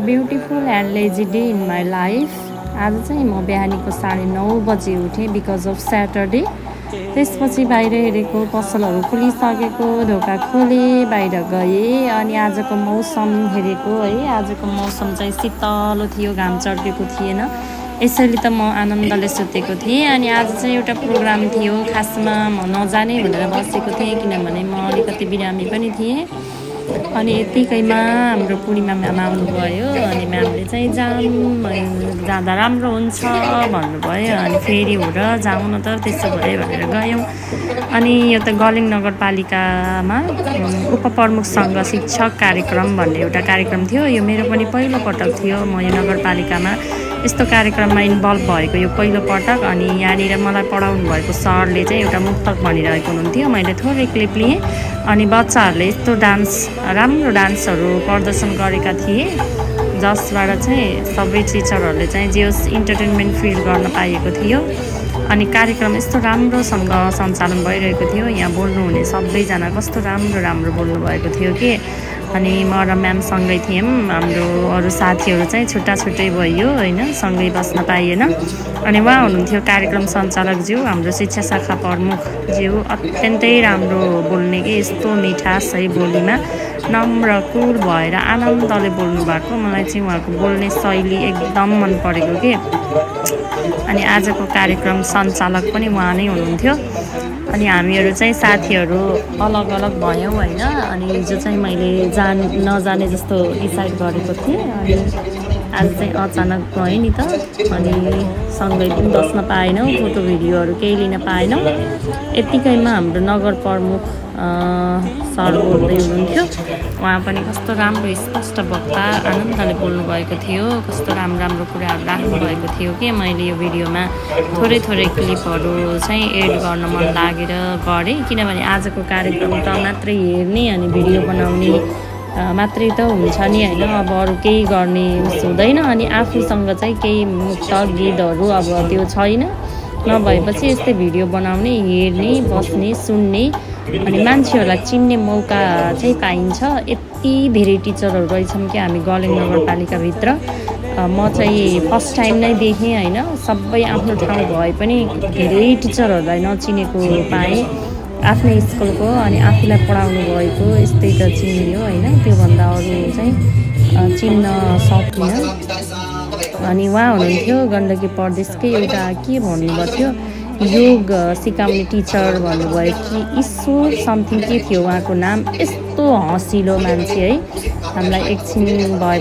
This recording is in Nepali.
Beautiful and lazy day in my life. आज चाहिँ म बिहानीको 9:30 बजे उठेँ बिकज अफ स्याटरडे। त्यसपछि बाहिर हेरेको पसलहरू खुलिसकेको, ढोका खोलेँ, बाहिर गएँ। अनि आजको मौसम हेरेको है, आजको मौसम चाहिँ शीतलो थियो, घाम चर्केको थिएन। यसैले त म आनन्दले सुतेको थिएँ। अनि आज चाहिँ एउटा प्रोग्राम थियो, खासमा म नजाने भनेर बसेको थिएँ किनभने म अलिकति बिरामी पनि थिएँ। अनि यतिकैमा हाम्रो पूर्णिमा म्याम आउनुभयो। अनि म्यामले चाहिँ जाँदा राम्रो हुन्छ भन्नुभयो। अनि फेरि हो र जाउँ न त त्यसो भए भनेर गयौँ। अनि यो त गलेङ नगरपालिकामा उपप्रमुखसँग शिक्षक कार्यक्रम भन्ने एउटा कार्यक्रम थियो। यो मेरो पनि पहिलो पटक थियो म यो नगरपालिकामा यस्तो कार्यक्रममा इन्भल्भ भएको, यो पहिलो पटक। अनि यहाँनिर मलाई पढाउनु भएको सरले चाहिँ एउटा मुक्तक भनिरहेको हुनुहुन्थ्यो। मैले थोरै क्लिप लिएँ। अनि बच्चाहरूले यस्तो राम्रो डान्सहरू प्रदर्शन गरेका थिए, जसबाट चाहिँ सबै टिचरहरूले चाहिँ जे होस् इन्टरटेनमेन्ट फिल गर्न पाएको थियो। अनि कार्यक्रम यस्तो राम्रोसँग सञ्चालन भइरहेको थियो। यहाँ बोल्नुहुने सबैजना कस्तो राम्रो बोल्नुभएको थियो कि। अनि म र म्यामसँगै थियौँ। हाम्रो अरू साथीहरू चाहिँ छुट्टै भयो होइन, सँगै बस्न पाइएन। अनि उहाँ हुनुहुन्थ्यो कार्यक्रम सञ्चालकज्यू, हाम्रो शिक्षा शाखा प्रमुखज्यू। अत्यन्तै राम्रो बोल्ने कि, यस्तो मिठास है बोलीमा, नम्र कुल भएर आनन्दले बोल्नु भएको। मलाई चाहिँ उहाँको बोल्ने शैली एकदम मन परेको कि। अनि आजको कार्यक्रम सञ्चालक पनि उहाँ नै हुनुहुन्थ्यो। अनि हामीहरू चाहिँ साथीहरू अलग भयौँ होइन। अनि हिजो चाहिँ मैले नजाने जस्तो डिसाइड गरेको थिएँ। अनि आज चाहिँ अचानक गएँ नि त। अनि सँगै पनि बस्न पाएनौँ, फोटो भिडियोहरू केही लिन पाएनौँ। यत्तिकैमा हाम्रो नगर प्रमुख सर बोल्दै हुनुहुन्थ्यो। उहाँ पनि कस्तो राम्रो स्पष्ट वक्ता, आनन्दले बोल्नुभएको थियो। कस्तो राम्रो कुराहरू राख्नुभएको थियो कि मैले यो भिडियोमा थोरै क्लिपहरू चाहिँ एड गर्न मन लागेर गरेँ। किनभने आजको कार्यक्रम त मात्रै हेर्ने अनि भिडियो बनाउने मात्रै त हुन्छ नि होइन, अब अरू केही गर्ने हुँदैन। अनि आफूसँग चाहिँ केही मुक्त गीतहरू अब त्यो छैन, नभएपछि यस्तै भिडियो बनाउने, हेर्ने, बस्ने, सुन्ने अनि मान्छेहरूलाई चिन्ने मौका चाहिँ पाइन्छ। यति धेरै टिचरहरू रहेछन् कि हामी गलेङ नगरपालिकाभित्र। म चाहिँ फर्स्ट टाइम नै देखेँ होइन। सबै आफ्नो ठाउँ भए पनि धेरै टिचरहरूलाई नचिनेको पाएँ आफ्नै स्कुलको। अनि आफूलाई पढाउनु भएको यस्तै त चिनियो होइन, त्योभन्दा अरू चाहिँ चिन्न सकिनँ। अनि उहाँ हुनुहुन्थ्यो गण्डकी प्रदेशकै एउटा के भन्नुभएको थियो, योग सिकाउने टिचर भन्नुभयो कि ईश्वर समथिङ के थियो उहाँको नाम। यस्तो हँसिलो मान्छे है, हामीलाई एकछिन भए